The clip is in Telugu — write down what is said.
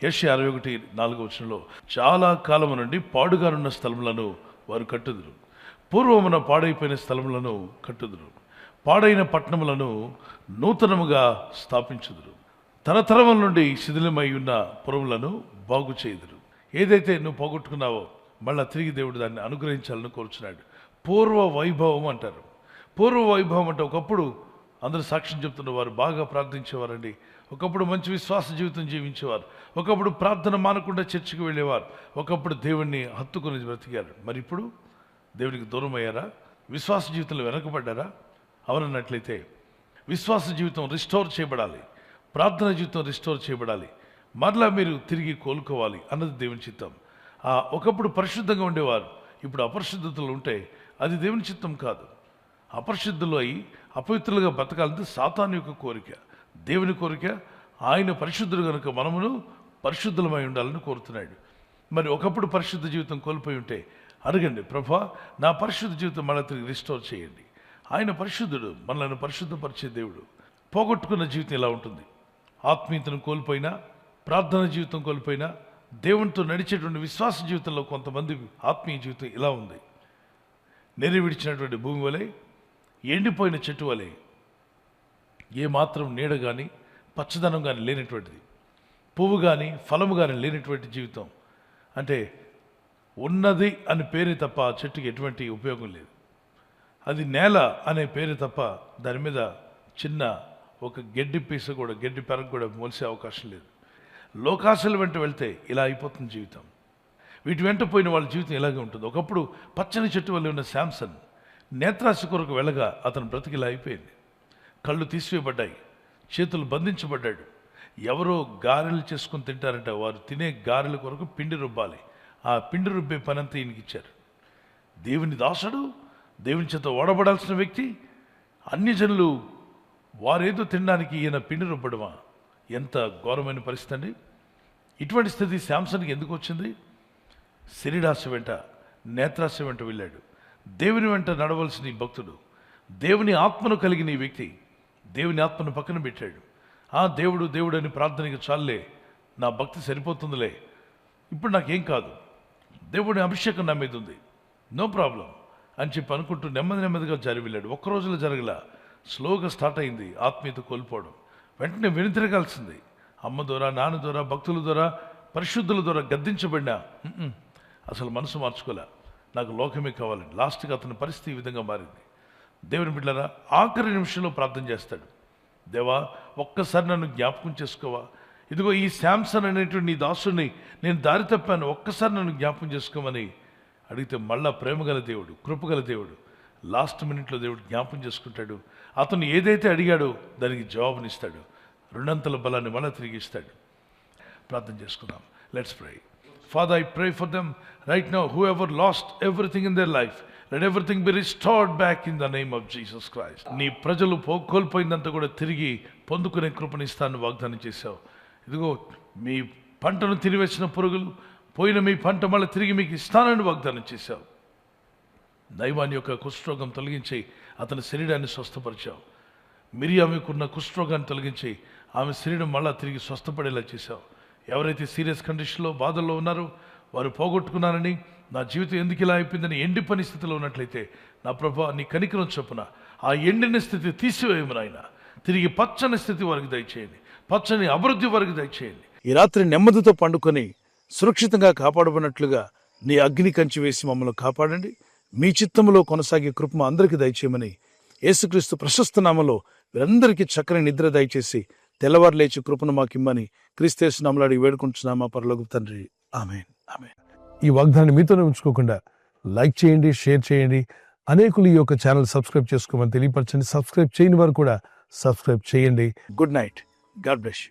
యెషయా 61:4 చాలా కాలము నుండి పాడుగానున్న స్థలములను వారు కట్టుదురు, పూర్వమున పాడైపోయిన స్థలములను కట్టుదురు, పాడైన పట్టణములను నూతనముగా స్థాపించుదురు, తరతరముల నుండి శిథిలమై ఉన్న పురములను బాగు చేయుదురు. ఏదైతే నువ్వు పోగొట్టుకున్నావో మళ్ళా తిరిగి దేవుడు దాన్ని అనుగ్రహించాలని కోరుచున్నాడు. పూర్వ వైభవం అంటారు. పూర్వ వైభవం అంటే ఒకప్పుడు అందరూ సాక్ష్యం చెప్తున్న వారు బాగా ప్రార్థించేవారండి, ఒకప్పుడు మంచి విశ్వాస జీవితం జీవించేవారు, ఒకప్పుడు ప్రార్థన మానకుండా చర్చికి వెళ్ళేవారు, ఒకప్పుడు దేవుణ్ణి హత్తుకుని బ్రతికారు. మరి ఇప్పుడు దేవునికి దూరం అయ్యారా? విశ్వాస జీవితంలో వెనకబడ్డారా? అవనన్నట్లయితే విశ్వాస జీవితం రిస్టోర్ చేయబడాలి, ప్రార్థన జీవితం రిస్టోర్ చేయబడాలి, మరలా మీరు తిరిగి కోలుకోవాలి అన్నది దేవుని చిత్తం. ఒకప్పుడు పరిశుద్ధంగా ఉండేవారు, ఇప్పుడు అపరిశుద్ధతలు ఉంటే అది దేవుని చిత్తం కాదు. అపరిశుద్ధులు అయి అపవిత్రులుగా బతకాలంటే సాతాను యొక్క కోరిక. దేవుని కోరిక ఆయన పరిశుద్ధులు కనుక మనమును పరిశుద్ధులమై ఉండాలని కోరుతున్నాడు. మరి ఒకప్పుడు పరిశుద్ధ జీవితం కోల్పోయి ఉంటే అడగండి, ప్రభా నా పరిశుద్ధ జీవితం మళ్ళీ తిరిగి రిస్టోర్ చేయండి. ఆయన పరిశుద్ధుడు, మనల్ని పరిశుద్ధపరిచే దేవుడు. పోగొట్టుకున్న జీవితం ఇలా ఉంటుంది. ఆత్మీయతను కోల్పోయినా, ప్రార్థన జీవితం కోల్పోయినా, దేవునితో నడిచేటువంటి విశ్వాస జీవితంలో కొంతమంది ఆత్మీయ జీవితం ఇలా ఉంది. నెరి విడిచినటువంటి భూమి వలె, ఎండిపోయిన చెట్టు వలె, ఏమాత్రం నీడ కానీ పచ్చదనం కానీ లేనటువంటిది, పువ్వు కానీ ఫలము కానీ లేనటువంటి జీవితం. అంటే ఉన్నది అనే పేరు తప్ప ఆ చెట్టుకి ఎటువంటి ఉపయోగం లేదు. అది నేల అనే పేరు తప్ప దాని మీద చిన్న ఒక గడ్డి పీస కూడా, గడ్డి పెరగ కూడా మొలిసే అవకాశం లేదు. లోకాశల వెంట వెళ్తే ఇలా అయిపోతుంది జీవితం. వీటి వెంట పోయిన వాళ్ళ జీవితం ఇలాగే ఉంటుంది. ఒకప్పుడు పచ్చని చెట్టు వల్ల ఉన్న శాంసన్ నేత్రాశ కొరకు వెళ్ళగా అతను బ్రతికిలా అయిపోయింది. కళ్ళు తీసివేయబడ్డాయి, చేతులు బంధించబడ్డాడు. ఎవరో గారెలు చేసుకుని తింటారంట, వారు తినే గారెల కొరకు పిండి రుబ్బాలి. ఆ పిండి రుబ్బే పనంతా ఈయనకి ఇచ్చారు. దేవుని దాసుడు, దేవుని చేత ఓడబడాల్సిన వ్యక్తి, అన్యజనులు వారేదో తినడానికి ఈయన పిండి రుబ్బడమా? ఎంత ఘోరమైన పరిస్థితి అండి. ఇటువంటి స్థితి శాంసన్కి ఎందుకు వచ్చింది? శరీరాశ వెంట, నేత్రాశ వెంట వెళ్ళాడు. దేవుని వెంట నడవలసిన ఈ భక్తుడు, దేవుని ఆత్మను కలిగిన ఈ వ్యక్తి దేవుని ఆత్మను పక్కన పెట్టాడు. దేవుడు దేవుడు అని ప్రార్థనకి చాలే, నా భక్తి సరిపోతుందిలే, ఇప్పుడు నాకేం కాదు, దేవుడి అభిషేకం నా మీద ఉంది, నో ప్రాబ్లం అని చెప్పి అనుకుంటూ నెమ్మదిగా జారి వెళ్ళాడు. ఒక్కరోజులో జరగలా, స్లోగా స్టార్ట్ అయింది ఆత్మీయత కోల్పోవడం. వెంటనే వెనుతిరగాల్సింది. అమ్మ ద్వారా, నాన్న ద్వారా, భక్తుల ద్వారా, పరిశుద్ధుల ద్వారా గద్దించబడినా అసలు మనసు మార్చుకోలే, నాకు లోకమే కావాలండి. లాస్ట్గా అతని పరిస్థితి ఈ విధంగా మారింది. దేవుని బిడ్డలారా, ఆఖరి నిమిషంలో ప్రార్థన చేస్తాడు. దేవా ఒక్కసారి నన్ను జ్ఞాపకం చేసుకోవా, ఇదిగో ఈ శాంసన్ అనేటువంటి నీ దాసుని నేను దారి తప్పాను, ఒక్కసారి నన్ను జ్ఞాపకం చేసుకోమని అడిగితే మళ్ళా ప్రేమగల దేవుడు, కృపగల దేవుడు లాస్ట్ మినిట్లో దేవుడు జ్ఞాపకం చేసుకుంటాడు. అతను ఏదైతే అడిగాడో దానికి జవాబునిస్తాడు, రెండంతల బలాన్ని మళ్ళీ తిరిగి ఇస్తాడు. ప్రార్థన చేసుకుందాం. Let's pray. Father, I pray for them right now, whoever lost everything in their life, let everything be restored back in the name of Jesus Christ. నీ ప్రజలు కోల్పోయిందంతా కూడా తిరిగి పొందుకునే కృపనిస్తాను వాగ్దానం చేశావు. ఇదిగో మీ పంటను తిరివేసిన పురుగులు పోయిన మీ పంట మళ్ళీ తిరిగి మీకు ఇస్తానని వాగ్దానం చేశావు. దైవాన్ని యొక్క కుష్ఠరోగం తొలగించి అతని శరీరాన్ని స్వస్థపరిచావు. మిరియామికున్న కుష్ఠరోగాన్ని తొలగించి ఆమె శరీరం మళ్ళా తిరిగి స్వస్థపడేలా చేశావు. ఎవరైతే సీరియస్ కండిషన్లో బాధల్లో ఉన్నారో, వారు పోగొట్టుకున్నారని, నా జీవితం ఎందుకు ఇలా అయిపోయిందని ఎండి పని స్థితిలో ఉన్నట్లయితే, నా ప్రభా నీ కనికరం చొప్పున ఆ ఎండిన స్థితి తీసివేయమని ఆయన తిరిగి పచ్చని స్థితి వారికి దయచేయండి, పచ్చని అభివృద్ధి వారికి దయచేయండి. ఈ రాత్రి నెమ్మదితో పండుకొని సురక్షితంగా కాపాడబడినట్లుగా నీ అగ్ని కంచి వేసి మమ్మల్ని కాపాడండి. మీ చిత్తములో కొనసాగే కృప అందరికీ దయచేయమని యేసుక్రీస్తు ప్రశస్త నామములో వీరందరికీ చక్కని నిద్ర దయచేసి తెల్లవారు లేచి కృపను మాకిమ్మని క్రీస్తు నామములో అడిగి వేడుకుంటున్నామా పరలోకపు తండ్రి. ఆమేన్, ఆమేన్. ఈ వాగ్దానాన్ని మీతోనే ఉంచుకోకుండా లైక్ చేయండి, షేర్ చేయండి. అనేకులు ఈ యొక్క ఛానల్ సబ్స్క్రైబ్ చేసుకోమని తెలియపరచండి. సబ్స్క్రైబ్ చేయని వారు కూడా సబ్స్క్రైబ్ చేయండి. Good night. God bless you.